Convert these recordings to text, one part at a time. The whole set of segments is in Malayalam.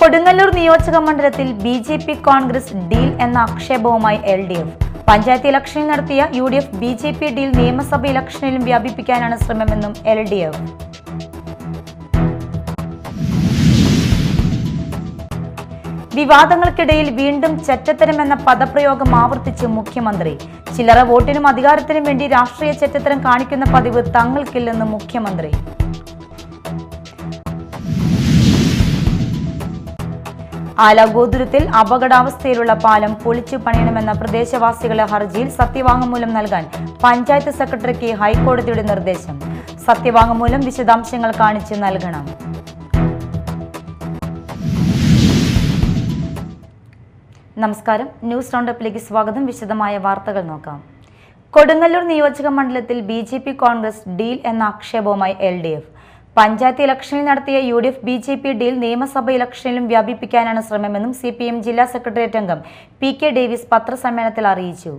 കൊടുങ്ങല്ലൂർ നിയോജക മണ്ഡലത്തിൽ ബി.ജെ.പി. കോൺഗ്രസ് ഡീൽ എന്ന ആക്ഷേപവുമായി എൽ.ഡി.എഫ്. പഞ്ചായത്ത് ഇലക്ഷനിൽ നടത്തിയ യു.ഡി.എഫ്. ബി.ജെ.പി. ഡീൽ നിയമസഭ ഇലക്ഷനിലും വ്യാപിപ്പിക്കാനാണ് ശ്രമമെന്നും എൽ.ഡി.എഫ്. വിവാദങ്ങൾക്കിടയിൽ വീണ്ടും ചെറ്റത്തരമെന്ന പദപ്രയോഗം ആവർത്തിച്ച് മുഖ്യമന്ത്രി. ചില്ലറ വോട്ടിനും അധികാരത്തിനും വേണ്ടി രാഷ്ട്രീയ ചെറ്റത്തരം കാണിക്കുന്ന പതിവ് തങ്ങൾക്കില്ലെന്ന് മുഖ്യമന്ത്രി. ആലഗോതുരത്തിൽ അപകടാവസ്ഥയിലുള്ള പാലം പൊളിച്ചു പണിയണമെന്ന പ്രദേശവാസികളുടെ ഹർജിയിൽ സത്യവാങ്മൂലം നൽകാൻ പഞ്ചായത്ത് സെക്രട്ടറിക്ക് ഹൈക്കോടതിയുടെ നിർദ്ദേശം. സത്യവാങ്മൂലം വിശദാംശങ്ങൾ കാണിച്ച് നൽകണം. നമസ്കാരം, ന്യൂസ് റൗണ്ടപ്പിലേക്ക് സ്വാഗതം. വിശദമായ വാർത്തകൾ നോക്കാം. കൊടുങ്ങല്ലൂർ നിയോജക മണ്ഡലത്തിൽ ബി.ജെ.പി. കോൺഗ്രസ് ഡീൽ എന്ന ആക്ഷേപവുമായി എൽ.ഡി.എഫ്. പഞ്ചായത്ത് ഇലക്ഷനിൽ നടത്തിയ യു.ഡി.എഫ്. ബി.ജെ.പി. ഡീൽ നിയമസഭ ഇലക്ഷനിലും വ്യാപിപ്പിക്കാനാണ് ശ്രമമെന്നും സി.പി.എം. ജില്ലാ സെക്രട്ടേറിയറ്റ് അംഗം പി.കെ. ഡേവിസ് പത്രസമ്മേളനത്തിൽ അറിയിച്ചു.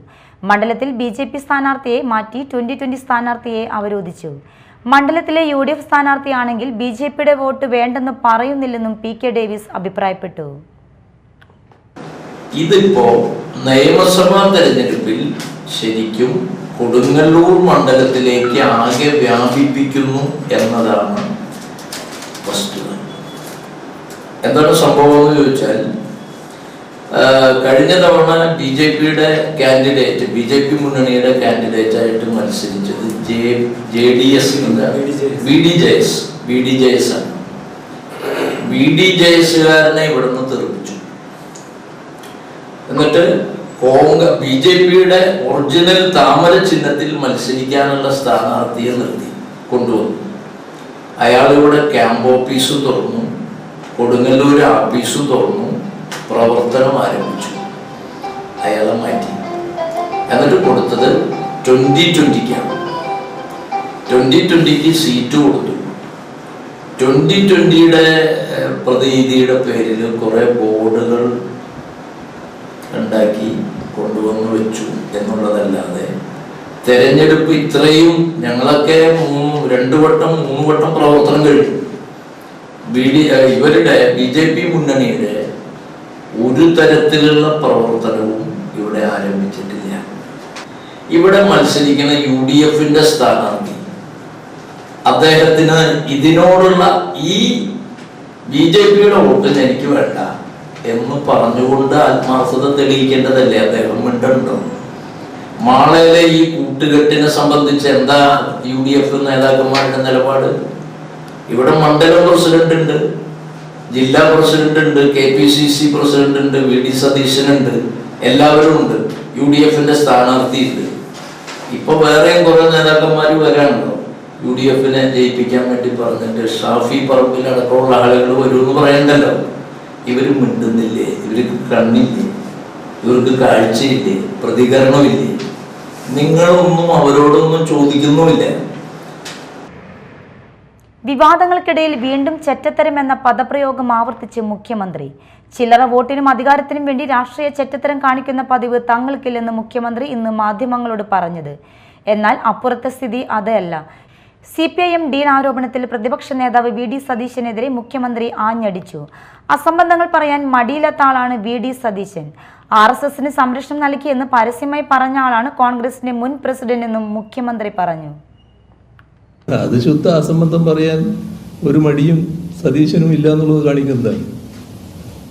മണ്ഡലത്തിൽ ബി.ജെ.പി. സ്ഥാനാർത്ഥിയെ മാറ്റി 2020 സ്ഥാനാർത്ഥിയെ അവരോധിച്ചു. മണ്ഡലത്തിലെ യു.ഡി.എഫ്. സ്ഥാനാർത്ഥിയാണെങ്കിൽ ബി.ജെ.പിയുടെ വോട്ട് വേണ്ടെന്ന് പറയുന്നില്ലെന്നും പി.കെ. ഡേവിസ് അഭിപ്രായപ്പെട്ടു. ഇതിപ്പോ നിയമസഭാ തെരഞ്ഞെടുപ്പിൽ ശരിക്കും കൊടുങ്ങല്ലൂർ മണ്ഡലത്തിലേക്ക് ആകെ വ്യാപിപ്പിക്കുന്നു എന്നതാണ് വസ്തുത. എന്താണ് സംഭവം എന്ന് ചോദിച്ചാൽ, കഴിഞ്ഞ തവണ ബി.ജെ.പിയുടെ കാൻഡിഡേറ്റ്, ബി.ജെ.പി. മുന്നണിയുടെ കാൻഡിഡേറ്റ് ആയിട്ട് മത്സരിച്ചത് വി ഡി ജയസ് ആണ്. വി ഡി ജയസുകാരനെ ഇവിടുന്ന് തെറിപ്പിച്ചു. എന്നിട്ട് ബി.ജെ.പിയുടെ ഒറിജിനൽ താമര ചിഹ്നത്തിൽ മത്സരിക്കാനുള്ള സ്ഥാനാർത്ഥിയെ നിർത്തി കൊണ്ടുവന്നു. അയാളിവിടെ ക്യാമ്പ് ഓഫീസ് തുറന്നു, കൊടുങ്ങല്ലൂർ ആഫീസ് തുറന്നു, പ്രവർത്തനം ആരംഭിച്ചു. അയാളെ മാറ്റി. എന്നിട്ട് കൊടുത്തത് 2020-ക്കാണ്. 2020-ക്ക് സീറ്റ് കൊടുത്തു. 2020-യുടെ പ്രതീതിയുടെ പേരിൽ കുറെ ബോർഡുകൾ ഉണ്ടാക്കി കൊണ്ടുവന്നു വെച്ചു എന്നുള്ളതല്ലാതെ തെരഞ്ഞെടുപ്പ് ഇത്രയും ഞങ്ങളൊക്കെ 2 വട്ടം 3 വട്ടം പ്രവർത്തനം കഴിഞ്ഞു. ഇവരുടെ ബി.ജെ.പി. മുന്നണിയുടെ ഒരു തരത്തിലുള്ള പ്രവർത്തനവും ഇവിടെ ആരംഭിച്ചിട്ടില്ല. ഇവിടെ മത്സരിക്കുന്ന യു.ഡി.എഫിന്റെ സ്ഥാനാർത്ഥി അദ്ദേഹത്തിന് ഇതിനോടുള്ള ഈ ബി.ജെ.പിയുടെ വോട്ട് എനിക്ക് വേണ്ട എന്ന് പറഞ്ഞുകൊണ്ട് ആത്മാർത്ഥത തെളിയിക്കേണ്ടതല്ലേ അദ്ദേഹം? മിണ്ടുണ്ടോ? മാളയിലെ ഈ കൂട്ടുകെട്ടിനെ സംബന്ധിച്ച് എന്താ യു.ഡി.എഫ്. നേതാക്കന്മാരുടെ നിലപാട്? ഇവിടെ മണ്ഡലം പ്രസിഡന്റ് ഉണ്ട്, ജില്ലാ പ്രസിഡന്റ് ഉണ്ട്, KPCC പ്രസിഡന്റ് ഉണ്ട്, VD സതീശനുണ്ട്, എല്ലാവരും ഉണ്ട്. യു.ഡി.എഫിന്റെ സ്ഥാനാർത്ഥി ഉണ്ട്. ഇപ്പൊ വേറെയും കുറെ നേതാക്കന്മാർ വരാനുണ്ടോ യു.ഡി.എഫിനെ ജയിപ്പിക്കാൻ വേണ്ടി പറഞ്ഞിട്ട്? ഷാഫി പറമ്പിലടക്കമുള്ള ആളുകൾ വരുമെന്ന് പറയണ്ടല്ലോ. ഇവര് മിണ്ടുന്നില്ലേ? ഇവർക്ക് കണ്ണില്ലേ? ഇവർക്ക് കാഴ്ചയില്ലേ? പ്രതികരണമില്ലേ? നിങ്ങളൊന്നും അവരോടൊന്നും ചോദിക്കുന്നുമില്ല. വിവാദങ്ങൾക്കിടയിൽ വീണ്ടും ചെറ്റത്തരം എന്ന പദപ്രയോഗം ആവർത്തിച്ച് മുഖ്യമന്ത്രി. ചില്ലറ വോട്ടിനും അധികാരത്തിനും വേണ്ടി രാഷ്ട്രീയ ചെറ്റത്തരം കാണിക്കുന്ന പതിവ് തങ്ങൾക്കില്ലെന്ന് മുഖ്യമന്ത്രി ഇന്ന് മാധ്യമങ്ങളോട് പറഞ്ഞത്. എന്നാൽ അപ്പുറത്തെ സ്ഥിതി അതല്ല. CPIM ഡീൽ ആരോപണത്തിൽ പ്രതിപക്ഷ നേതാവ് VD സതീശനെതിരെ മുഖ്യമന്ത്രി ആഞ്ഞടിച്ചു. അസംബന്ധങ്ങൾ പറയാൻ മടിയില്ലാത്ത ആളാണ് VD സതീശൻ. RSSന് സംരക്ഷണം നൽകിയെന്ന് പരസ്യമായി പറഞ്ഞ ആളാണ് കോൺഗ്രസിന്റെ മുൻ പ്രസിഡന്റ് എന്നും മുഖ്യമന്ത്രി പറഞ്ഞു. അത് ശുദ്ധ അസംബന്ധം പറയാൻ ഒരു മടിയും സതീശനും ഇല്ല എന്നുള്ളത് കാണിക്കുന്നതാണ്.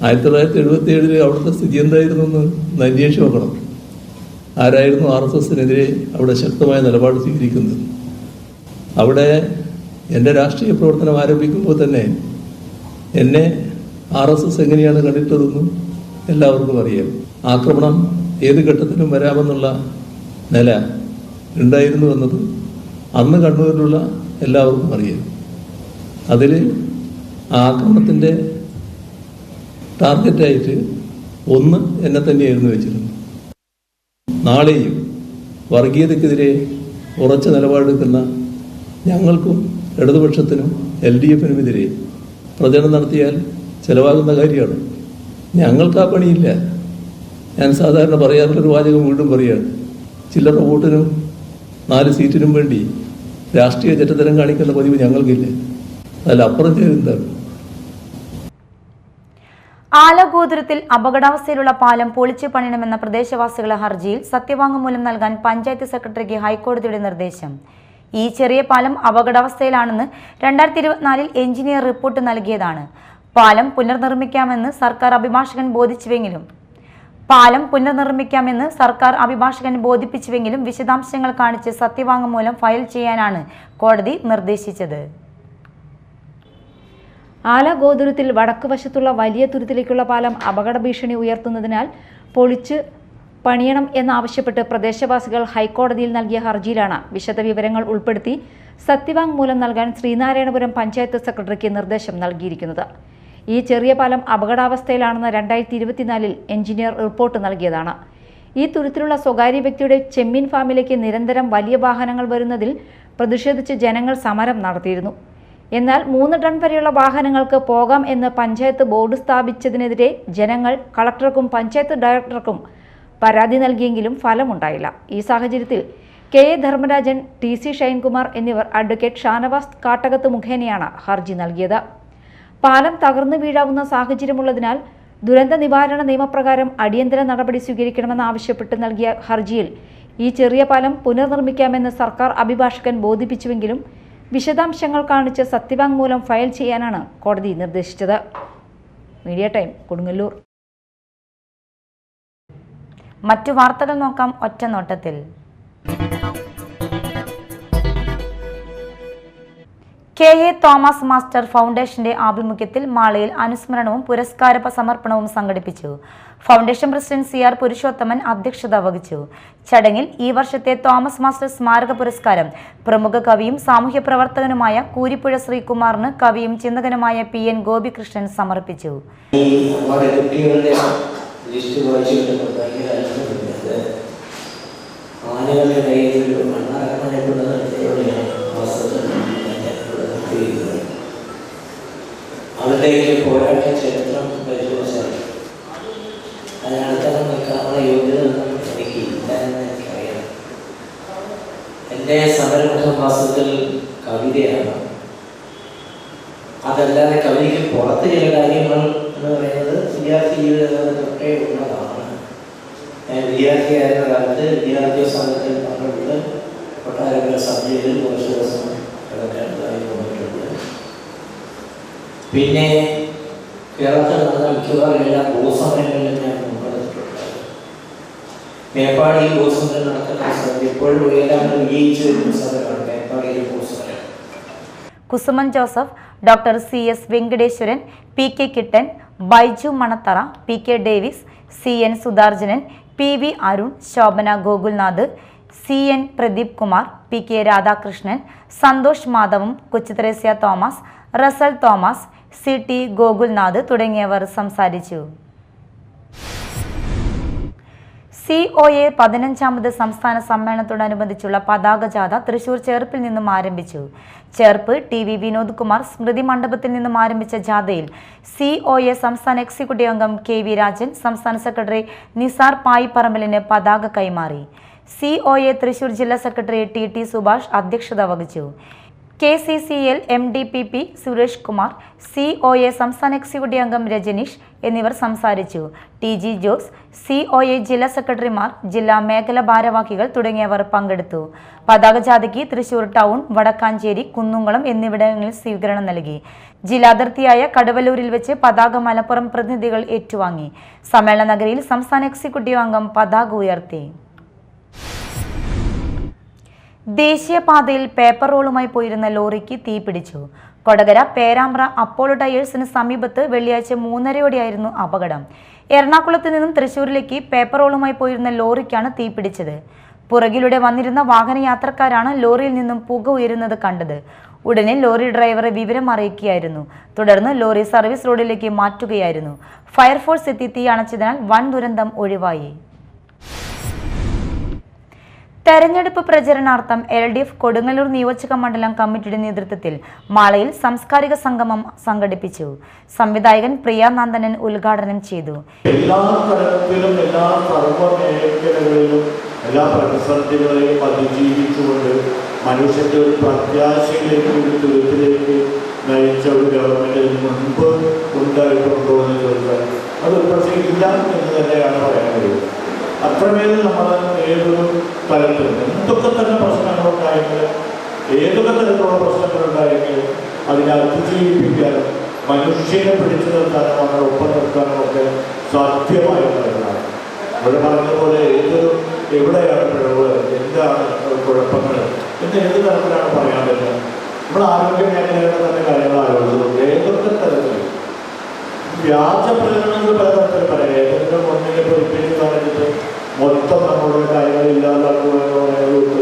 1977 അവിടുത്തെ സ്ഥിതി എന്തായിരുന്നു എന്ന് അന്വേഷിച്ച് നോക്കണം. ആരായിരുന്നു RSSനെതിരെ അവിടെ ശക്തമായ നിലപാട് സ്വീകരിക്കുന്നത്? അവിടെ എൻ്റെ രാഷ്ട്രീയ പ്രവർത്തനം ആരംഭിക്കുമ്പോൾ തന്നെ എന്നെ RSS എങ്ങനെയാണ് കണ്ടിട്ടതെന്നും എല്ലാവർക്കും അറിയാം. ആക്രമണം ഏത് ഘട്ടത്തിലും വരാമെന്നുള്ള നില ഉണ്ടായിരുന്നു എന്നത് അന്ന് കണ്ണൂരിലുള്ള എല്ലാവർക്കും അറിയാം. അതിൽ ആക്രമണത്തിൻ്റെ ടാർഗറ്റായിട്ട് ഒന്ന് എന്നെ തന്നെയായിരുന്നു വെച്ചിരുന്നത്. നാളെയും വർഗീയതയ്ക്കെതിരെ ഉറച്ച നിലപാടെടുക്കുന്ന ഞങ്ങൾക്കും ഇടതുപക്ഷത്തിനും LDF-നുമെതിരെ പ്രചരണം നടത്തിയാൽ ചിലവാകുന്ന കാര്യമാണ്. ഞങ്ങൾക്ക് ആ പണിയില്ല. ഞാൻ സാധാരണ പറയാറുള്ളൊരു വാചകം വീണ്ടും പറയുകയാണ്. ചില്ലറ വോട്ടിനും 4 സീറ്റിനും വേണ്ടി രാഷ്ട്രീയ ചെറ്റത്തരം കാണിക്കുന്ന പതിവ് ഞങ്ങൾക്കില്ല. അതിലപ്പുറം ചെയ്തെന്താണ്? ആലഗോതുരത്തിൽ അപകടാവസ്ഥയിലുള്ള പാലം പൊളിച്ചു പണിയണമെന്ന പ്രദേശവാസികളുടെ ഹർജിയിൽ സത്യവാങ്മൂലം നൽകാൻ പഞ്ചായത്ത് സെക്രട്ടറിക്ക് ഹൈക്കോടതിയുടെ നിർദ്ദേശം. ഈ ചെറിയ പാലം അപകടാവസ്ഥയിലാണെന്ന് 2024 എഞ്ചിനീയർ റിപ്പോർട്ട് നൽകിയതാണ്. പാലം പുനർനിർമ്മിക്കാമെന്ന് സർക്കാർ അഭിഭാഷകൻ ബോധിപ്പിച്ചുവെങ്കിലും വിശദാംശങ്ങൾ കാണിച്ച് സത്യവാങ്മൂലം ഫയൽ ചെയ്യാനാണ് കോടതി നിർദ്ദേശിച്ചത്. ആലഗോതുരത്തിൽ വടക്ക് വശത്തുള്ള വലിയ തുരുത്തിലേക്കുള്ള പാലം അപകട ഭീഷണി ഉയർത്തുന്നതിനാൽ പൊളിച്ച് പണിയണം എന്നാവശ്യപ്പെട്ട് പ്രദേശവാസികൾ ഹൈക്കോടതിയിൽ നൽകിയ ഹർജിയിലാണ് വിശദവിവരങ്ങൾ ഉൾപ്പെടുത്തി സത്യവാങ്മൂലം നൽകാൻ ശ്രീനാരായണപുരം പഞ്ചായത്ത് സെക്രട്ടറിക്ക് നിർദ്ദേശം നൽകിയിരിക്കുന്നത്. ഈ ചെറിയ പാലം അപകടാവസ്ഥയിലാണെന്ന് 2024 എഞ്ചിനീയർ റിപ്പോർട്ട് നൽകിയതാണ്. ഈ തുരുത്തിലുള്ള സ്വകാര്യ വ്യക്തിയുടെ ചെമ്മീൻ ഫാമിലേക്ക് നിരന്തരം വലിയ വാഹനങ്ങൾ വരുന്നതിൽ പ്രതിഷേധിച്ച് ജനങ്ങൾ സമരം നടത്തിയിരുന്നു. എന്നാൽ 3 ടൺ വരെയുള്ള വാഹനങ്ങൾക്ക് പോകാം എന്ന് പഞ്ചായത്ത് ബോർഡ് സ്ഥാപിച്ചതിനെതിരെ ജനങ്ങൾ കളക്ടർക്കും പഞ്ചായത്ത് ഡയറക്ടർക്കും പരാതി നൽകിയെങ്കിലും ഫലമുണ്ടായില്ല. ഈ സാഹചര്യത്തിൽ K A Dharmarajan, TC Shine Kumar എന്നിവർ അഡ്വക്കേറ്റ് ഷാനവാസ് കാട്ടകത്ത് മുഖേനയാണ് ഹർജി നൽകിയത്. പാലം തകർന്നു വീഴാവുന്ന സാഹചര്യമുള്ളതിനാൽ ദുരന്ത നിവാരണ നിയമപ്രകാരം അടിയന്തര നടപടി സ്വീകരിക്കണമെന്നാവശ്യപ്പെട്ട് നൽകിയ ഹർജിയിൽ ഈ ചെറിയ പാലം പുനർനിർമ്മിക്കാമെന്ന് സർക്കാർ അഭിഭാഷകൻ ബോധിപ്പിച്ചുവെങ്കിലും വിശദാംശങ്ങൾ കാണിച്ച് സത്യവാങ്മൂലം ഫയൽ ചെയ്യാനാണ് കോടതി നിർദ്ദേശിച്ചത്. Media time, Kodungallur. മറ്റു വാർത്തകൾ നോക്കാം ഒറ്റനോട്ടത്തിൽ. KA തോമസ് മാസ്റ്റർ ഫൗണ്ടേഷന്റെ ആഭിമുഖ്യത്തിൽ മാളയിൽ അനുസ്മരണവും പുരസ്കാര സമർപ്പണവും സംഘടിപ്പിച്ചു. ഫൗണ്ടേഷൻ പ്രസിഡന്റ് CR പുരുഷോത്തമൻ അധ്യക്ഷത വഹിച്ചു. ചടങ്ങിൽ ഈ വർഷത്തെ തോമസ് മാസ്റ്റർ സ്മാരക പുരസ്കാരം പ്രമുഖ കവിയും സാമൂഹ്യ പ്രവർത്തകനുമായ കൂരിപ്പുഴ ശ്രീകുമാറിന് കവിയും ചിന്തകനുമായ PN ഗോപികൃഷ്ണൻ സമർപ്പിച്ചു. അവരുടെ പോരാട്ട ചരിത്രം പരിശോധിച്ചാൽ അതിനടുത്തൊക്കെ നിൽക്കാനുള്ള യോഗ്യത ഒന്നും എനിക്ക് ഇല്ല എന്ന് എനിക്കറിയാം. എൻ്റെ സമരമുഖം വാസ്തവത്തിൽ കവിതയാണ്. അതല്ലാതെ കവിതയ്ക്ക് പുറത്ത് ചില കാര്യങ്ങൾ എന്ന് പറയുന്നത് വിദ്യാർത്ഥി ജീവിതത്തിലൊക്കെ ഉള്ളതാണ്. ഞാൻ വിദ്യാർത്ഥിയായിരുന്ന കാലത്ത് വിദ്യാർത്ഥി സംഘത്തിൽ പങ്കെടുത്ത് കൊട്ടാരക്കര സഭയിൽ കുറച്ച് ദിവസം കിടക്കേണ്ടതായി തോന്നിയിട്ടുണ്ട്. പിന്നെ കേരളത്തിൽ നടന്ന മിക്കവാറും എല്ലാ ഭൂസമരങ്ങളിലും ഞാൻ പങ്കെടുത്തിട്ടുണ്ട്. മേപ്പാടി ഭൂസമരം നടക്കുന്ന സമയത്ത് ഇപ്പോഴും എല്ലാം വിജയിച്ചു വരുന്ന സമരമാണ് മേപ്പാടിയിലെ ഭൂസമരം. Kusuman Joseph, doctor CS Venkateswaran, PK Kittan, Baiju Manathara, PK Davis, CN Sudharjanan, PV Arun, Shobhana Gokulnath, CN Pradeep Kumar, PK Radhakrishnan, Santhosh മാധവും, കൊച്ചുത്രേസ്യ തോമസ്, റസൽ തോമസ്, CT ഗോകുൽനാഥ് തുടങ്ങിയവർ സംസാരിച്ചു. COA 15ാമത് സംസ്ഥാന സമ്മേളനത്തോടനുബന്ധിച്ചുള്ള പതാക ജാഥ തൃശൂർ ചേർപ്പിൽ നിന്നും ആരംഭിച്ചു. ചേർപ്പ് TV വിനോദ് കുമാർ സ്മൃതി മണ്ഡപത്തിൽ നിന്നും ആരംഭിച്ച ജാഥയിൽ COA സംസ്ഥാന എക്സിക്യൂട്ടീവ് അംഗം KV രാജൻ, സംസ്ഥാന സെക്രട്ടറി നിസാർ പായിപ്പറമ്പലിന് പതാക കൈമാറി. COA തൃശൂർ ജില്ലാ സെക്രട്ടറി TT സുഭാഷ് അധ്യക്ഷത വഹിച്ചു. KCCL MDPP Suresh Kumar, COA സംസ്ഥാന എക്സിക്യൂട്ടീവ് അംഗം രജനീഷ് എന്നിവർ സംസാരിച്ചു. TG ജോസ്, COA ജില്ലാ സെക്രട്ടറിമാർ, ജില്ലാ മേഖല ഭാരവാഹികൾ തുടങ്ങിയവർ പങ്കെടുത്തു. പതാക ജാഥയ്ക്ക് തൃശൂർ ടൗൺ, വടക്കാഞ്ചേരി, കുന്നുംകുളം എന്നിവിടങ്ങളിൽ സ്വീകരണം നൽകി. ജില്ലാതിർത്തിയായ കടവല്ലൂരിൽ വെച്ച് പതാക മലപ്പുറം പ്രതിനിധികൾ ഏറ്റുവാങ്ങി. സമ്മേളന നഗരിയിൽ സംസ്ഥാന എക്സിക്യൂട്ടീവ് അംഗം പതാക ഉയർത്തി. ദേശീയപാതയിൽ പേപ്പർ റോളുമായി പോയിരുന്ന ലോറിക്ക് തീപിടിച്ചു. കൊടകര പേരാമ്പ്ര അപ്പോളോ ടയേഴ്സിന് സമീപത്ത് വെള്ളിയാഴ്ച 3:30യോടെയായിരുന്നു അപകടം. എറണാകുളത്ത് നിന്നും തൃശൂരിലേക്ക് പേപ്പർ റോളുമായി പോയിരുന്ന ലോറിക്കാണ് തീപിടിച്ചത്. പുറകിലൂടെ വന്നിരുന്ന വാഹനയാത്രക്കാരാണ് ലോറിയിൽ നിന്നും പുക ഉയരുന്നത് കണ്ടത്. ഉടനെ ലോറി ഡ്രൈവറെ വിവരം അറിയിക്കുകയായിരുന്നു. തുടർന്ന് ലോറി സർവീസ് റോഡിലേക്ക് മാറ്റുകയായിരുന്നു. ഫയർഫോഴ്സ് എത്തി തീ അണച്ചതിനാൽ വൻ ദുരന്തം ഒഴിവായി. തെരഞ്ഞെടുപ്പ് പ്രചരണാർത്ഥം LDF കൊടുങ്ങല്ലൂർ നിയോജക മണ്ഡലം കമ്മിറ്റിയുടെ നേതൃത്വത്തിൽ മാളയിൽ സാംസ്കാരിക സംഗമം സംഘടിപ്പിച്ചു. സംവിധായകൻ പ്രിയ നന്ദനൻ ഉദ്ഘാടനം ചെയ്തു. എല്ലാ തരത്തിലും എല്ലാ സർവ്വമേഖലകളിലും എല്ലാ പ്രതിസന്ധികളെയും അതിജീവിച്ചുകൊണ്ട് മനുഷ്യന്റെ ഒരു പ്രത്യാശയിലേക്ക് ഒരു തുരുത്തിലേക്ക് നയിച്ച ഒരു ഗവൺമെന്റ് മുൻപ് ഉണ്ടായിട്ടുണ്ടോ എന്ന് ചോദിച്ചാൽ ഇല്ല എന്ന് തന്നെയാണ് പറയാൻ കഴിയുന്നത്. അത്രമേൽ നമ്മൾ ഏതൊരു തലത്തിലും എന്തൊക്കെ തന്നെ പ്രശ്നങ്ങളുണ്ടായെങ്കിലും ഏതൊക്കെ തരത്തിലുള്ള പ്രശ്നങ്ങളുണ്ടായെങ്കിലും അതിനെ അതിജീവിപ്പിക്കാനും മനുഷ്യനെ പിടിച്ചു നിർത്താനും അവരുടെ ഒപ്പം നിർത്താനും ഒക്കെ സാധ്യമായ കാര്യങ്ങളാണ്. ഇവിടെ പറഞ്ഞതുപോലെ എവിടെയാണ് പിഴവ്, എന്താണ് കുഴപ്പങ്ങൾ എന്ന് ഏത് തരത്തിലാണ് പറയാൻ പറ്റുക. നമ്മൾ ആരോഗ്യ മേഖലയുടെ തന്നെ കാര്യങ്ങൾ ആലോചിച്ചത് ഏതൊക്കെ തരത്തിൽ വ്യാജ പ്രചരണങ്ങൾ പലതരത്തിൽ പറയാം. ഏതെങ്കിലും ഒന്നിനെ പൊരിപ്പിച്ച് കാണിച്ചിട്ട് മൊത്തം നമ്മളുടെ കാര്യങ്ങൾ ഇല്ലാതാക്കുക എന്ന് പറയുന്നത്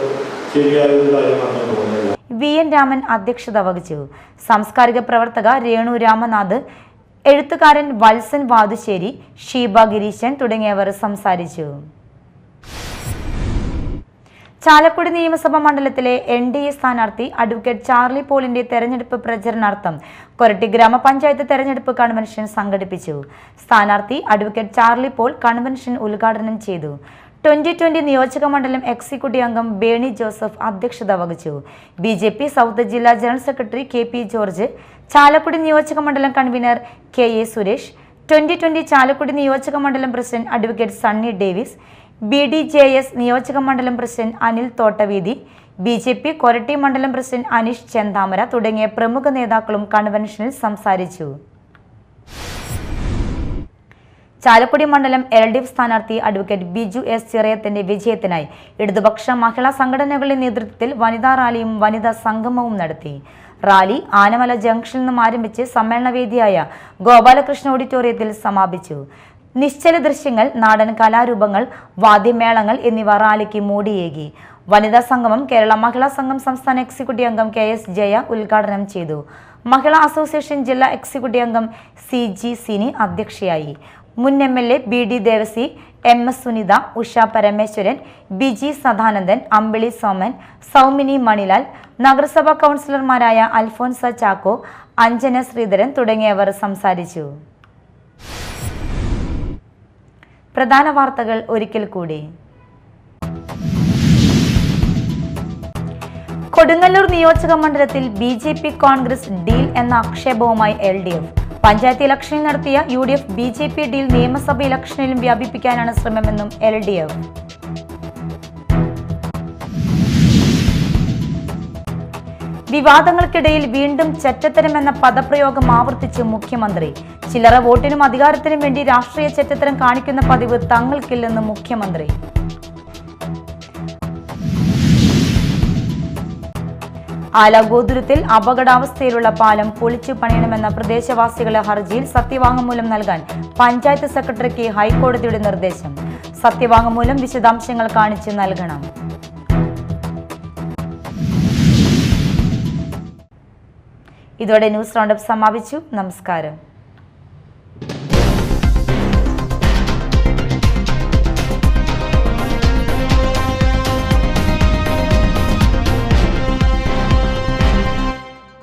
ശരിയായ ഒരു കാര്യമാണെന്ന് തോന്നുന്നില്ല. വി എൻ രാമൻ അധ്യക്ഷത വഹിച്ചു. സാംസ്കാരിക പ്രവർത്തക രേണു രാമനാഥ്, എഴുത്തുകാരൻ വത്സൻ വാതുശ്ശേരി, ഷീബ ഗിരീശൻ തുടങ്ങിയവർ സംസാരിച്ചു. ചാലക്കുടി നിയമസഭാ മണ്ഡലത്തിലെ NDA സ്ഥാനാർത്ഥി അഡ്വക്കേറ്റ് ചാർലി പോളിന്റെ തെരഞ്ഞെടുപ്പ് പ്രചരണാർത്ഥം കൊരട്ടി ഗ്രാമപഞ്ചായത്ത് തെരഞ്ഞെടുപ്പ് കൺവെൻഷൻ സംഘടിപ്പിച്ചു. സ്ഥാനാർത്ഥി അഡ്വക്കേറ്റ് ചാർലി പോൾ കൺവെൻഷൻ ഉദ്ഘാടനം ചെയ്തു. 2020 നിയോജക മണ്ഡലം എക്സിക്യൂട്ടീവ് അംഗം ബേണി ജോസഫ് അധ്യക്ഷത വഹിച്ചു. BJP സൗത്ത് ജില്ലാ general secretary KP George, Chalakudy നിയോജക മണ്ഡലം കൺവീനർ KA സുരേഷ്, 2020 ചാലക്കുടി നിയോജക മണ്ഡലം president advocate Sunny Davis, BDJS നിയോജക മണ്ഡലം പ്രസിഡന്റ് അനിൽ തോട്ടവീതി, BJP കൊരട്ടി മണ്ഡലം പ്രസിഡന്റ് അനീഷ് ചെന്താമര തുടങ്ങിയ പ്രമുഖ നേതാക്കളും കൺവെൻഷനിൽ സംസാരിച്ചു. ചാലക്കുടി മണ്ഡലം LDF സ്ഥാനാർത്ഥി അഡ്വക്കേറ്റ് ബിജു S ചിറയത്തിന്റെ വിജയത്തിനായി ഇടതുപക്ഷ മഹിളാ സംഘടനകളുടെ നേതൃത്വത്തിൽ വനിതാ റാലിയും വനിതാ സംഗമവും നടത്തി. റാലി ആനമല ജംഗ്ഷനിൽ നിന്നും ആരംഭിച്ച് സമ്മേളനവേദിയായ ഗോപാലകൃഷ്ണ ഓഡിറ്റോറിയത്തിൽ സമാപിച്ചു. നിശ്ചല ദൃശ്യങ്ങൾ, നാടൻ കലാരൂപങ്ങൾ, വാദ്യമേളങ്ങൾ എന്നിവ റാലിക്ക് മോടിയേകി. വനിതാ സംഗമം കേരള മഹിളാ സംഘം സംസ്ഥാന എക്സിക്യൂട്ടീവ് അംഗം KS ജയ ഉദ്ഘാടനം ചെയ്തു. മഹിളാ അസോസിയേഷൻ ജില്ലാ എക്സിക്യൂട്ടീവ് അംഗം CG സിനി അധ്യക്ഷയായി. മുൻ MLA BD Devasi, MS Sunitha, Usha Parameswaran, BG Sadanandan, അമ്പിളി സോമൻ, സൗമിനി മണിലാൽ, നഗരസഭാ കൗൺസിലർമാരായ അൽഫോൻസ ചാക്കോ, അഞ്ജന ശ്രീധരൻ തുടങ്ങിയവർ സംസാരിച്ചു. പ്രധാന വാർത്തകൾ ഒരിക്കൽ കൂടി. കൊടുങ്ങല്ലൂർ നിയോജക മണ്ഡലത്തിൽ BJP കോൺഗ്രസ് ഡീൽ എന്ന ആക്ഷേപവുമായി LDF. പഞ്ചായത്ത് ഇലക്ഷനിൽ നടത്തിയ UDF BJP ഡീൽ നിയമസഭ ഇലക്ഷനിലും വ്യാപിപ്പിക്കാനാണ് ശ്രമമെന്നും LDF. വിവാദങ്ങൾക്കിടയിൽ വീണ്ടും ചെറ്റത്തരമെന്ന പദപ്രയോഗം ആവർത്തിച്ച് മുഖ്യമന്ത്രി. ചില്ലറ വോട്ടിനും അധികാരത്തിനും വേണ്ടി രാഷ്ട്രീയ ചെറ്റത്തരം കാണിക്കുന്ന പതിവ് തങ്ങൾക്കില്ലെന്ന് മുഖ്യമന്ത്രി. ആലഗോതുരത്തിൽ അപകടാവസ്ഥയിലുള്ള പാലം പൊളിച്ചു പണിയണമെന്ന പ്രദേശവാസികളുടെ ഹർജിയിൽ സത്യവാങ്മൂലം നൽകാൻ പഞ്ചായത്ത് സെക്രട്ടറിക്ക് ഹൈക്കോടതിയുടെ നിർദ്ദേശം. സത്യവാങ്മൂലം വിശദാംശങ്ങൾ കാണിച്ച് നൽകണം. ഇതോടെ ന്യൂസ് റൗണ്ടപ്പ് സമാപിച്ചു. നമസ്കാരം.